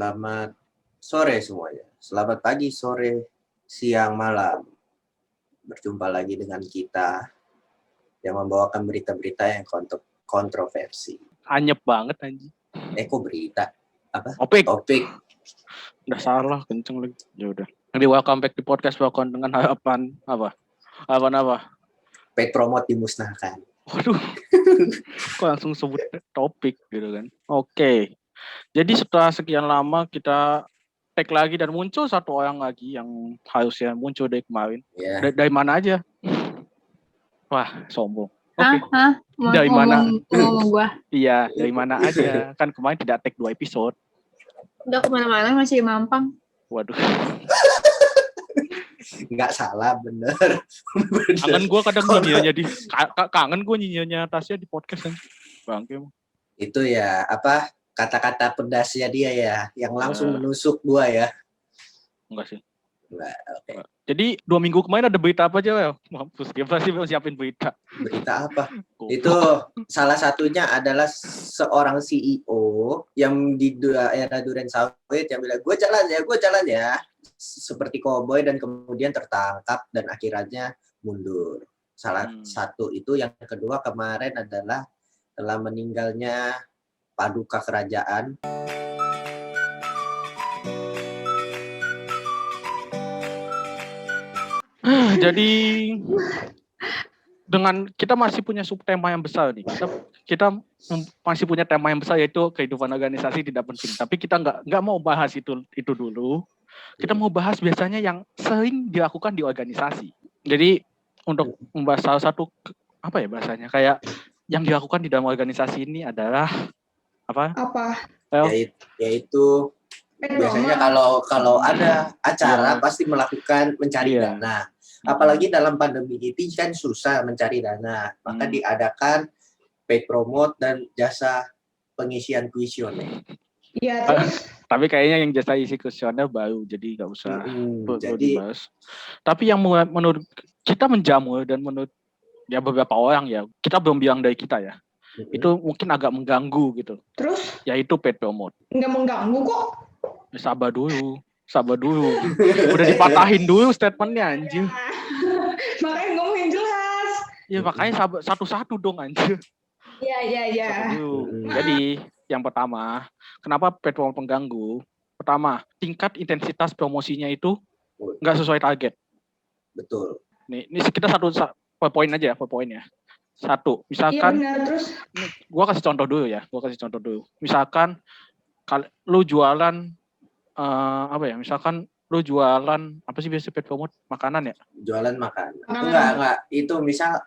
Selamat sore semuanya. Selamat pagi, sore, siang, malam. Berjumpa lagi dengan kita yang membawakan berita-berita yang kontroversi. Anyep banget anjing. Kok berita? Apa? Topik. Udah salah, kenceng lagi. Ya udah. Jadi welcome back di podcast Welcome dengan harapan apa? Paid promote dimusnahkan. Waduh. Kok langsung sebut topik gitu kan. Oke. Jadi setelah sekian lama kita tag lagi dan muncul satu orang lagi yang harusnya muncul dari kemarin. Yeah. Dari mana aja? Wah, sombong. Oke. Dari mana? Gua. Iya, dari mana aja? Kan kemarin tidak tag 2 episode. Udah kemana-mana masih di Mampang. Waduh. Nggak salah, bener. Kangen gue kadang nyinyirnya kangen gue nyinyirnya Tasya di podcast kan. Bangke. Itu ya, kata-kata pedasnya dia ya, yang langsung menusuk gua ya. Enggak sih. Enggak, oke. Jadi 2 minggu kemarin ada berita apa aja, Wel? Mampus, dia pasti siapin berita. Berita apa? Itu salah satunya adalah seorang CEO yang di daerah Durensawit yang bilang, gue jalan ya. Seperti koboi dan kemudian tertangkap dan akhirnya mundur. Salah satu itu. Yang kedua kemarin adalah telah meninggalnya Paduka Kerajaan. Jadi dengan kita masih punya subtema yang besar nih. Kita masih punya tema yang besar yaitu kehidupan organisasi tidak penting. Tapi kita nggak mau bahas itu dulu. Kita mau bahas biasanya yang sering dilakukan di organisasi. Jadi untuk membahas salah satu apa ya bahasanya kayak yang dilakukan di dalam organisasi ini adalah apa? Yaitu biasanya kalau ada acara pasti melakukan mencari dana. Apalagi dalam pandemi ini kan susah mencari dana. Maka diadakan paid promote dan jasa pengisian kuesioner. Iya, tapi kayaknya yang jasa isi kuesioner baru, jadi nggak usah dibahas. Tapi yang menurut kita menjamur dan menurut ya beberapa orang ya, kita belum bilang dari kita ya, itu mungkin agak mengganggu gitu. Terus? Yaitu paid promote. Nggak mengganggu kok. Ya, sabar dulu. Udah dipatahin dulu statementnya anjir. Makanya ngomongin jelas. Ya makanya satu-satu dong anjir. Iya. Jadi yang pertama, kenapa paid promote mengganggu? Pertama, tingkat intensitas promosinya itu nggak sesuai target. Betul. Nih, ini kita satu poin aja, poinnya. Satu, misalkan, terus? Gua kasih contoh dulu. Misalkan, lu jualan misalkan lu jualan apa sih biasa paid promote makanan ya? Jualan makanan. Enggak. Itu misal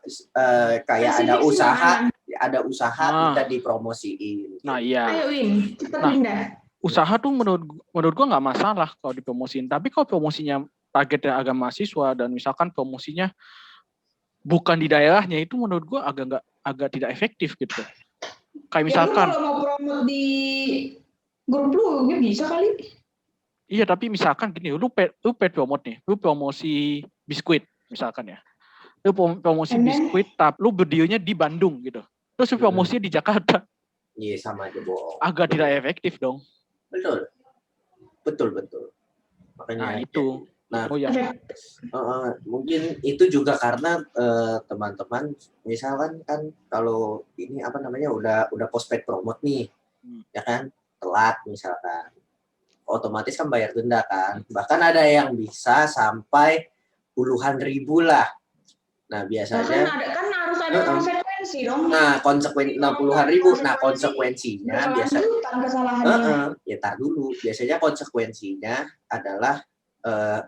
kayak ada usaha kita dipromosiin. Nah, iya. Ayo Win, cepat pindah. Usaha tuh menurut gua nggak masalah kalau dipromosiin, tapi kalau promosinya targetnya agak mahasiswa dan misalkan promosinya bukan di daerahnya, itu menurut gua agak tidak efektif gitu. Kayak misalkan kalau mau promote di grup lu bisa kali. Iya, tapi misalkan gini, lu paid promote nih, lu promosi biskuit misalkan ya. Lu promosi biskuit, tapi lu berdirinya di Bandung gitu. Terus lu promosinya di Jakarta. Iya, sama aja bohong. Agak tidak efektif dong. Betul. Makanya itu. Mungkin itu juga karena teman-teman misalkan kan kalau ini udah post paid promote nih, ya kan telat misalkan. Otomatis kan bayar denda kan. Bahkan ada yang bisa sampai puluhan ribu lah. Nah, biasanya kan harus ada konsekuensi dong. Nah, puluhan ribu. Nah, konsekuensinya biasanya tar dulu. Biasanya konsekuensinya adalah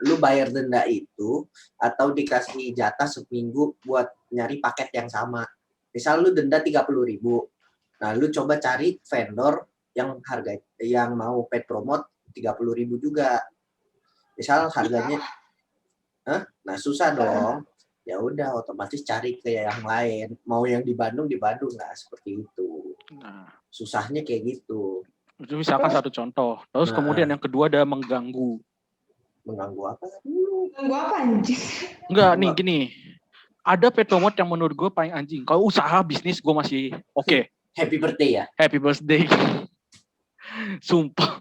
lu bayar denda itu atau dikasih jatah seminggu buat nyari paket yang sama. Misal lu denda 30.000. Nah, lu coba cari vendor yang mau paid promote 30.000 juga. Misal harganya nah susah dong. Ya udah otomatis cari ke yang lain. Mau yang di Bandung lah seperti itu. Nah, susahnya kayak gitu. Itu misalkan satu contoh. Terus kemudian yang kedua ada mengganggu. Mengganggu apa? Mengganggu apa anjing? Enggak, nih gini. Ada paid promote yang menurut gue paling anjing. Kalau usaha bisnis gue masih oke. Happy birthday ya? Happy birthday. Sumpah.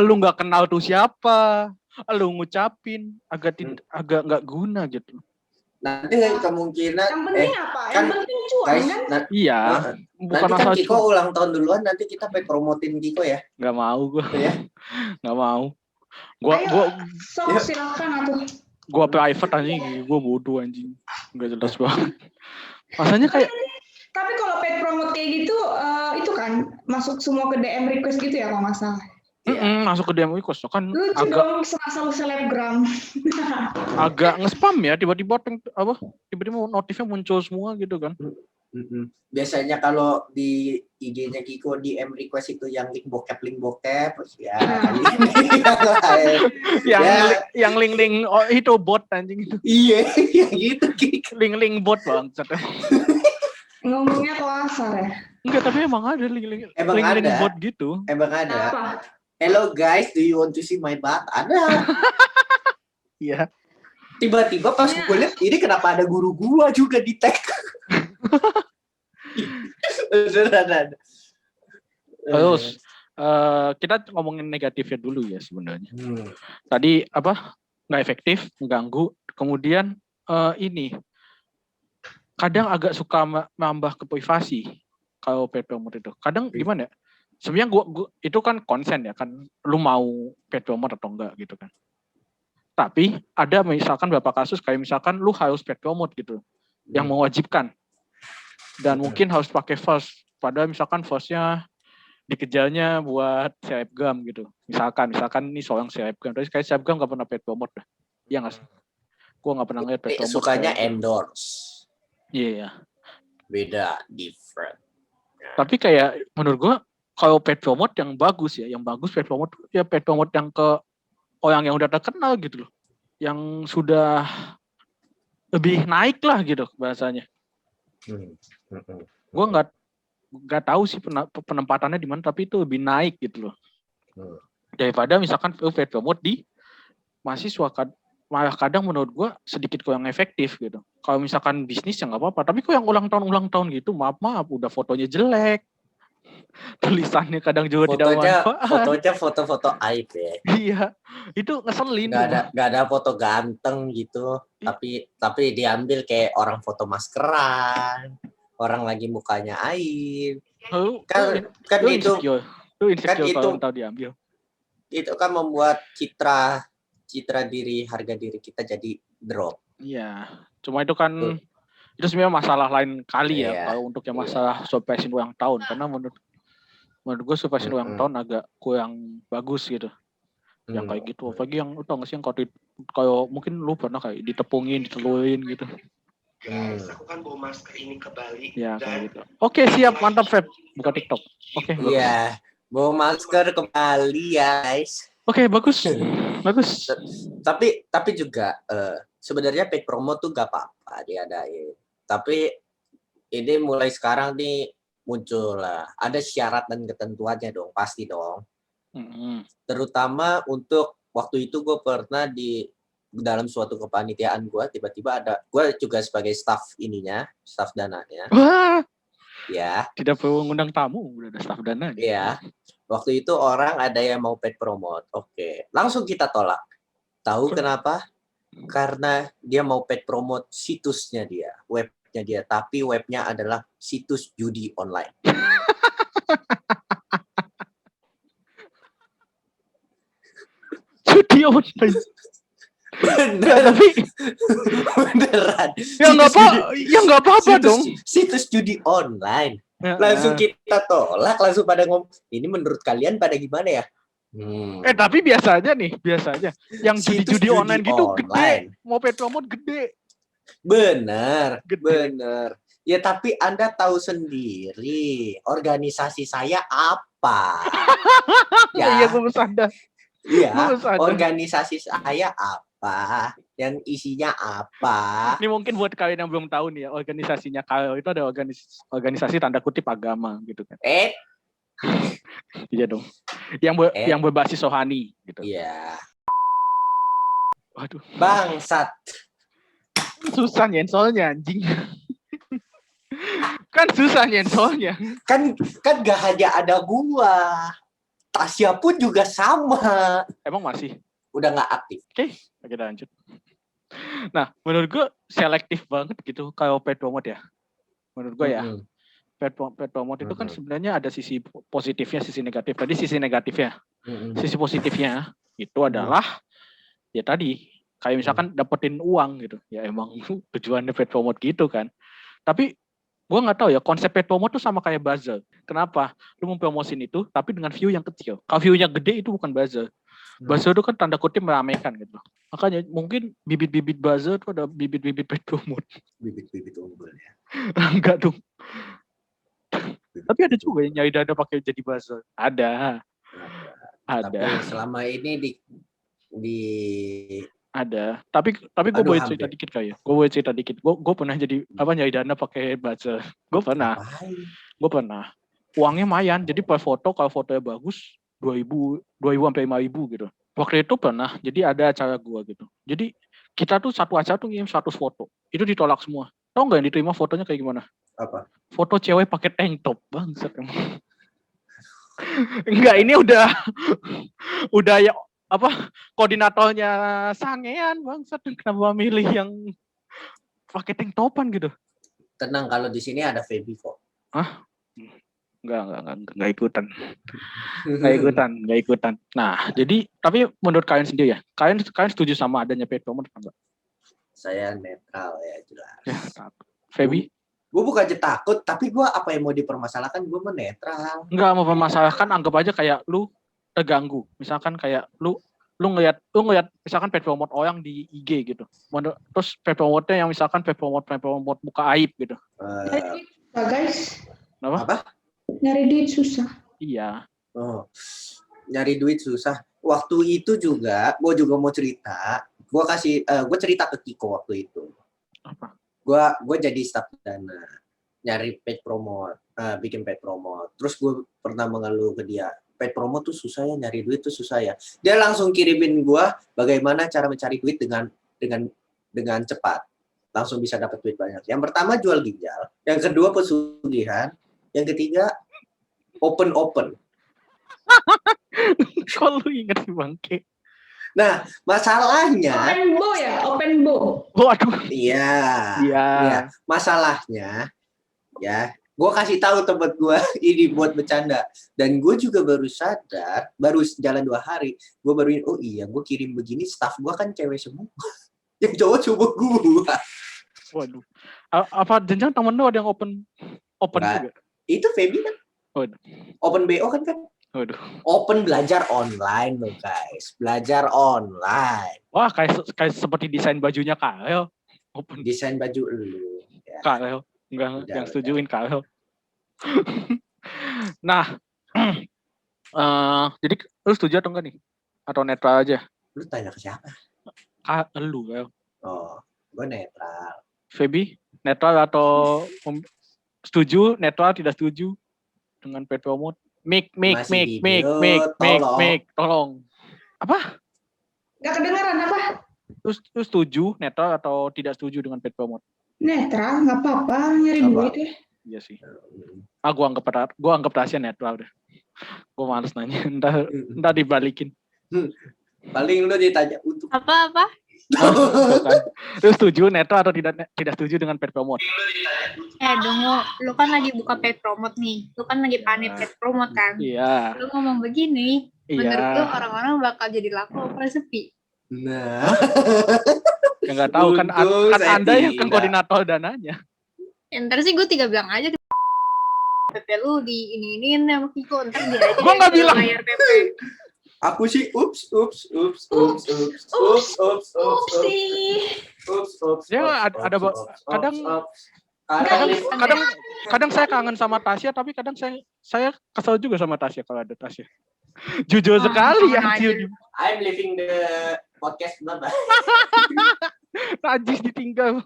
Lu nggak kenal tuh siapa, lu ngucapin agak nggak guna gitu. Nanti kemungkinan Yang penting apa? kan, Yang penting cuan guys, kan? Iya, bukan nanti kan asal Kiko ulang tahun duluan, nanti kita promotin Kiko ya. nggak mau gue, Ya. nggak mau. Ayo, sok silakan atuh. Gua private anjing, gua bodoh anjing, nggak jelas banget. Rasanya kayak. Tapi kalau paid promote kayak gitu, itu kan masuk semua ke DM request gitu ya kalau nggak salah. Masuk ke DM request kan Lucu agak dong, serasa selebgram. agak nge-spam ya, tiba-tiba notifnya muncul semua gitu kan. Biasanya kalau di IG-nya Kiko DM request itu yang link bokep ya kali ini yang link itu bot anjing itu. Iya, yang gitu Kiko. Link bot banget. Ngomongnya kasar ya. Enggak, tapi emang ada link bot gitu. Emang ada. Apa? Hello guys, do you want to see my butt? Ada. Iya. Tiba-tiba pas gue lihat ini kenapa ada guru gua juga di tag. Terus kita ngomongin negatifnya dulu ya sebenarnya. Tadi nggak efektif, mengganggu. Kemudian ini kadang agak suka menambah ke privasi kalau paid promote itu. Kadang gimana ya? Sebenarnya gua itu kan konsen ya kan, lu mau paid promote atau enggak gitu kan. Tapi ada misalkan beberapa kasus kayak misalkan lu harus paid promote gitu, yang mewajibkan. Dan mungkin harus pakai first, padahal misalkan firstnya dikejarnya buat selebgram gitu. Misalkan ini seorang selebgram, tapi kayak selebgram nggak pernah paid promote dah. Iya nggak sih? Gue nggak pernah ngeliat paid promote. Sukanya endorse. Iya. Beda, different. Tapi kayak menurut gue kalau paid promote yang bagus ya, yang bagus paid promote ya paid promote yang ke orang yang udah terkenal gitu loh, yang sudah lebih naik lah gitu bahasanya. Gue nggak tahu sih penempatannya di mana, tapi itu lebih naik gitu loh daripada misalkan paid promote di mahasiswa. Malah kadang menurut gue sedikit kurang efektif gitu. Kalau misalkan bisnis ya nggak apa-apa, tapi kok yang ulang tahun gitu, maaf udah fotonya jelek, tulisannya kadang juga tidak manfaat. Fotonya foto-foto aib ya. Iya, itu ngeselin. Nggak ada foto ganteng gitu, tapi diambil kayak orang foto maskeran, orang lagi mukanya aib. Kan itu kalau tahu diambil. Itu kan membuat citra diri, harga diri kita jadi drop. Iya, cuma itu kan itu sebenarnya masalah lain kali ya kalau untuk yang masalah surprise ulang tahun, karena menurut gue surprise ulang tahun agak kurang bagus gitu. Yang kayak gitu, apalagi yang lu tau gak sih yang kalau mungkin lu pernah kayak ditepungin, ditelurin gitu. Guys, aku kan bawa masker ini ke Bali. Ya kayak gitu. Oke, siap, mantap Feb, buka TikTok. Oke. Iya, bawa masker ke Bali guys. Oke, bagus. Tapi juga sebenarnya paid promo tuh gak apa-apa diadain. Tapi ini mulai sekarang nih muncul lah. Ada syarat dan ketentuannya dong, pasti dong. Terutama untuk waktu itu gue pernah di dalam suatu kepanitiaan gue, tiba-tiba ada, gue juga sebagai staff dananya. Wah. Ya. Tidak perlu ngundang tamu, udah ada staff dana. Iya. Waktu itu orang ada yang mau paid promote. Oke. Langsung kita tolak. Tahu kenapa? Karena dia mau paid promote situsnya dia, webnya dia. Tapi webnya adalah situs judi online. Judi online. Beneran. Beneran. Ya nggak apa-apa dong. Situs judi online. Langsung kita tolak, langsung pada ngomong, ini menurut kalian pada gimana ya? Tapi biasanya yang judi online gitu gede, mau paid promote gede. Bener. Ya tapi Anda tahu sendiri organisasi saya apa? Iya, gue bercanda. Iya, organisasi saya apa? Yang isinya apa? Ini mungkin buat kalian yang belum tahu nih ya, organisasinya kalau itu ada organisasi tanda kutip agama gitu kan. Iya dong. Yang berbasis rohani gitu. Iya. Waduh. Bangsat. Susah nyensolnya anjing. Kan susah nyensolnya. Kan gak hanya ada gua. Tasya pun juga sama. Emang masih? Udah nggak aktif. Oke, kita lanjut. Nah, menurut gue selektif banget gitu kalau paid promote ya. Menurut gue ya, Mm-mm. paid promote itu kan Mm-mm. sebenarnya ada sisi positifnya, sisi negatif. Tadi sisi negatifnya. Mm-mm. Sisi positifnya itu adalah ya tadi kayak misalkan dapetin uang gitu. Ya emang tujuannya paid promote gitu kan. Tapi gue nggak tahu ya, konsep paid promote tuh sama kayak buzzer. Kenapa? Lu mempromosin itu tapi dengan view yang kecil. Kalau view-nya gede itu bukan buzzer. Buzzer itu kan tanda kutip meramaikan gitu. Makanya mungkin bibit-bibit buzzer itu ada bibit-bibit paid promote. Bibit-bibit unggul ya. Enggak dong. Tapi ada juga yang nyari dana pakai jadi buzzer. Ada. Tapi selama ini di ada. Tapi gue boleh cerita dikit kayak. Gue boleh cerita dikit. Gue pernah jadi nyari dana pakai buzzer. Gue pernah. Uangnya lumayan. Jadi per foto, kalau fotonya bagus 2.000 sampai 5.000 gitu. Waktu itu pernah. Jadi ada acara gue gitu. Jadi kita tuh satu acara tuh ngirim 100 foto. Itu ditolak semua. Tahu nggak yang diterima fotonya kayak gimana? Apa? Foto cewek pakai tank top. Bangsat emang. Enggak, ini udah ya koordinatornya sangean bangsat, kenapa milih yang pakai tank topan gitu. Tenang, kalau di sini ada Feby kok. Hah? Enggak ikutan. Enggak ikutan. Nah, jadi tapi menurut kalian sendiri ya, kalian setuju sama adanya paid promote enggak? Saya netral ya, jelas. Ya, Feby? Gue bukan aja takut, tapi gue apa yang mau dipermasalahkan, gue mau netral. Enggak mau mempermasalahkan, anggap aja kayak lu terganggu. Misalkan kayak lu ngeliat misalkan paid promote orang di IG gitu. Terus paid promote-nya yang misalkan paid promote buka aib gitu. Guys. Apa? Nyari duit susah. Iya. Oh, nyari duit susah. Waktu itu juga, gue juga mau cerita. Gue cerita ke Kiko waktu itu. Apa? Gue jadi staff dana, nyari paid promote, bikin paid promote. Terus gue pernah mengeluh ke dia, paid promote tuh susah ya, nyari duit tuh susah ya. Dia langsung kirimin gue bagaimana cara mencari duit dengan cepat, langsung bisa dapat duit banyak. Yang pertama jual ginjal, yang kedua pesugihan, yang ketiga open. Kok lu inget sih bangke? Nah, masalahnya Open bo. Waduh. Iya. Masalahnya ya, gue kasih tahu tempat gue ini buat bercanda, dan gue juga baru sadar, baru jalan 2 hari, gue baru oh iya, gue kirim begini, staff gue kan cewek semua, yang cowok coba gue. Waduh. Apa jangan temen lu ada yang open juga? Itu Feby kan? Waduh. Open BO kan? Waduh. Open belajar online loh guys, belajar online. Wah, kayak seperti desain bajunya Karel. Open. Desain baju lu. Ya. Karel. Enggak, yang setujuin Karel. Nah, jadi lu setuju atau enggak nih? Atau netral aja? Lu tanya ke siapa? Lu, Karel. Oh, gue netral. Feby, netral atau setuju, netral, tidak setuju dengan paid promote? Make, tolong. Apa? Gak kedengaran apa? Terus setuju, netral atau tidak setuju dengan paid promote? Netral, nggak apa-apa, nyari duit ya. Iya sih. Gua anggap rahasia netral deh. Gue males nanya, entar dibalikin. Paling lu ditanya untuk apa? Lu setuju netral atau tidak setuju dengan paid promote? Dongo, lu kan lagi buka paid promote nih. Lu kan lagi panik paid promote kan? Iya. Lu ngomong begini, menurut lu orang-orang bakal jadi laku apa sepi? Nah. Ya nggak tahu kan Anda yang kan koordinator dananya. Ntar sih gue tinggal bilang aja PP lu di ini-iniin sama Kiko, ntar dia aja. Gue nggak bilang. Bayar PP. Aku sih ups. Ya kadang saya kangen sama Tasya, tapi kadang saya kesel juga sama Tasya kalau ada Tasya. Jujur sekali ya. I'm leaving the podcast number. Najis ditinggal.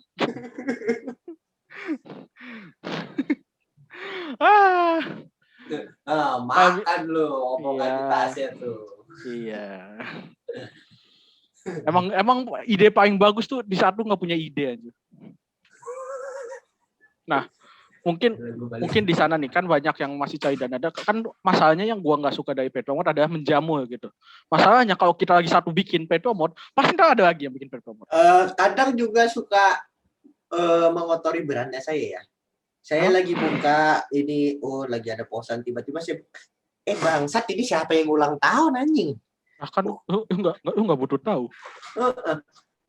Makan lu omongan Tasya tuh. Iya. Emang ide paling bagus tuh di saat lu nggak punya ide aja. Nah, mungkin di sana nih kan banyak yang masih cari dana. Kan masalahnya yang gua nggak suka dari Petromot adalah menjamu gitu. Masalahnya kalau kita lagi satu bikin Petromot, pasti ntar ada lagi yang bikin Petromot. Kadang juga suka mengotori beranda saya ya. Saya lagi buka ini, lagi ada posan tiba-tiba saya, bangsat ini siapa yang ulang tahun anjing? Nah, kan lu nggak butuh tahu.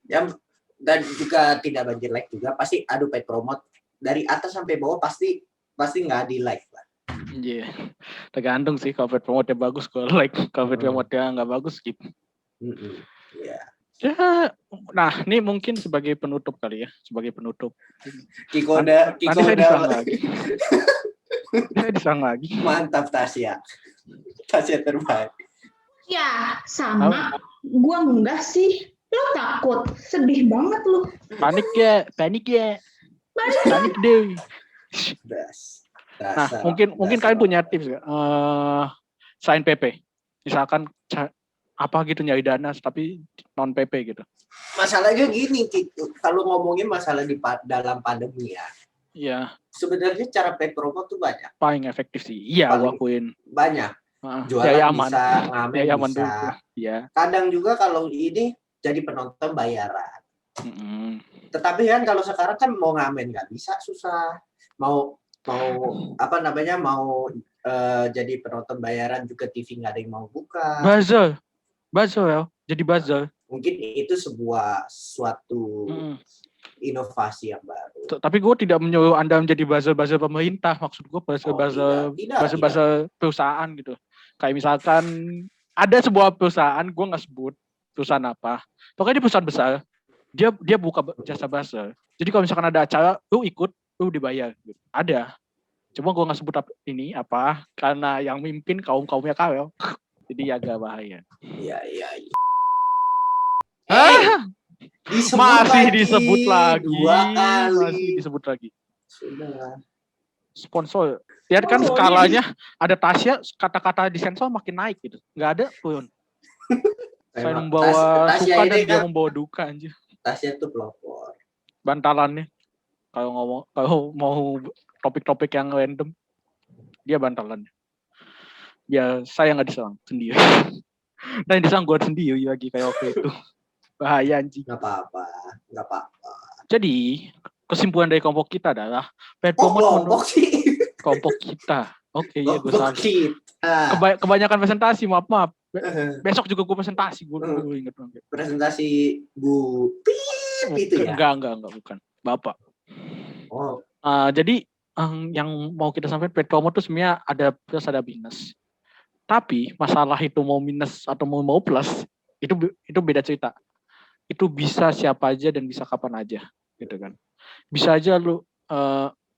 Yang dan juga tidak banjir like juga pasti adu Petromot dari atas sampai bawah pasti nggak di like lah. Iya, tergantung sih kalau Petromotnya bagus, kalau like, kalau Petromotnya nggak bagus skip. Iya. Ya, nah ini mungkin sebagai penutup kali ya, sebagai penutup. Kiko Nanti saya diserang lagi. Saya diserang lagi. Mantap Tasya terbaik. Ya, sama. Gua enggak sih. Lo takut. Sedih banget lu. Panik ya. Panik deh. Nah, mungkin kalian punya tips nggak? Selain PP, misalkan apa gitu nyari dana tapi non PP gitu. Masalahnya gini, kalau ngomongin masalah dalam pandemi ya. Iya. Sebenarnya cara Petromot tuh banyak. Paling efektif sih. Iya, gua akuin. Banyak. Jualan ya, aman. bisa, ngamen ya, aman bisa. Dulu. Ya. Kadang juga kalau ini jadi penonton bayaran. Tetapi kan kalau sekarang kan mau ngamen nggak bisa, susah. Mau apa namanya mau jadi penonton bayaran juga TV nggak ada yang mau buka. Buzzer ya, jadi buzzer. Mungkin itu suatu inovasi yang baru. Tapi gue tidak menyuruh Anda menjadi buzzer pemerintah. Maksud gue buzzer perusahaan gitu. Kayak misalkan ada sebuah perusahaan, gue nggak sebut perusahaan apa. Pokoknya di perusahaan besar, dia buka jasa buzzer. Jadi kalau misalkan ada acara, lu ikut, lu dibayar. Gitu. Ada. Cuma gue nggak sebut apa, karena yang mimpin kaumnya Karel. Jadi agak bahaya. Iya. Masih disebut lagi. 2 kali. Masih disebut lagi. Sudah. Sponsor. Lihat kan skalanya ada Tasya, kata-kata disensor makin naik gitu. Nggak ada turun. Saya membawa suka dan dia membawa duka anjir. Tasya tuh pelopor. Bantalannya. Kalau mau topik-topik yang random, dia bantalannya. Ya saya nggak diserang sendiri. Dan diserang gue sendiri lagi kayak waktu itu. Bahaya anjing. Nggak apa-apa. Jadi kesimpulan dari kelompok kita adalah kelompok kita. Oke, ya gue salah. Kebanyakan presentasi, maaf. Besok juga gue presentasi, gue inget. Presentasi Bu Pip itu ya? Enggak, bukan. Bapak. Jadi yang mau kita sampaikan Petromot itu sebenarnya ada plus ada minus. Tapi masalah itu mau minus atau mau plus itu beda cerita. Itu bisa siapa aja dan bisa kapan aja, gitu kan. Bisa aja lu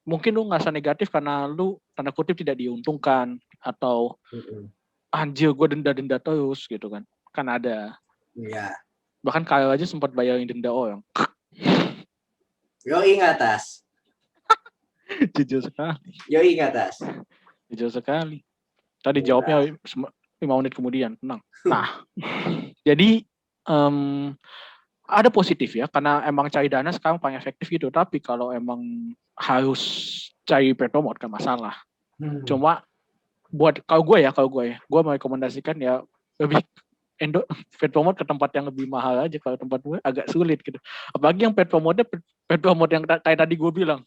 mungkin lu ngerasa negatif karena lu tanda kutip tidak diuntungkan atau anjir gue denda terus gitu kan. Kan ada. Iya. Bahkan Karel aja sempat bayarin denda orang. Yoi ngatas. Jujur sekali. Yoi ngatas. Jujur sekali. Tadi jawabnya 5 menit kemudian. Tenang. Nah, jadi ada positif ya, karena emang cari dana sekarang paling efektif gitu. Tapi kalau emang harus cari Petromot kan masalah. Cuma kalau gue merekomendasikan ya lebih Petromot ke tempat yang lebih mahal aja. Kalau tempat gue agak sulit gitu. Apalagi yang Petromot yang kayak tadi gue bilang,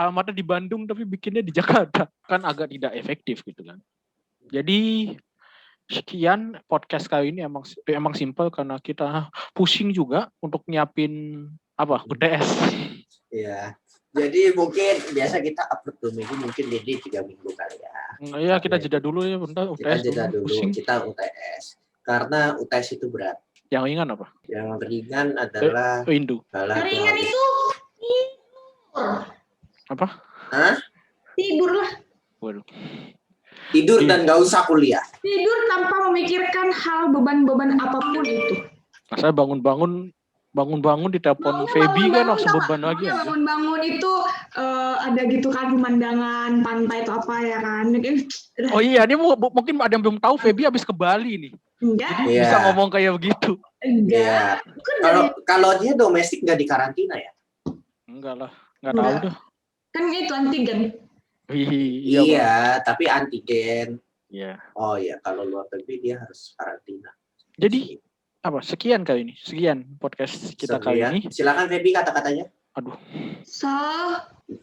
alamatnya di Bandung tapi bikinnya di Jakarta, kan agak tidak efektif gitu kan. Jadi sekian podcast kali ini emang simple karena kita pusing juga untuk nyiapin UTS. Iya. Jadi mungkin biasa kita upload 2 minggu, mungkin jadi 3 minggu kali ya. Iya, kita jeda dulu ya bentar UTS. Kita jeda dulu, kita UTS. Karena UTS itu berat. Yang ringan apa? Yang ringan adalah Rindu. Ringan itu apa? Hah? Tidur lah. Waduh. Tidur dan nggak usah kuliah. Tidur tanpa memikirkan hal beban-beban apapun itu. Nah, saya bangun-bangun ditelepon Feby kan langsung beban lagi ya. Bangun-bangun itu ada gitu kan pemandangan pantai atau apa ya kan. Oh iya, ini mungkin ada yang belum tahu Feby habis ke Bali nih. Enggak. Jadi bisa ngomong kayak begitu. Enggak. Kalau dia domestik nggak dikarantina ya? Enggak lah. Nggak tahu Enggak. tuh. Kan itu antigen. Iya. Iya, tapi antigen. Iya. Oh iya, kalau luar negeri dia harus karantina. Jadi apa? Sekian kali ini. Sekian podcast kita kali ini. Silakan Feby kata-katanya. Aduh. So,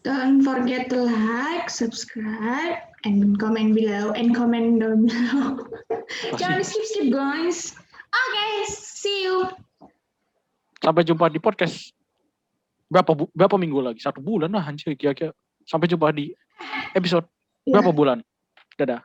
don't forget to like, subscribe, and comment below, and comment down below. Jangan skip guys. Okay, see you. Sampai jumpa di podcast. Berapa minggu lagi? 1 bulan lah anjir kira-kira. Sampai jumpa di episode berapa bulan? Dadah.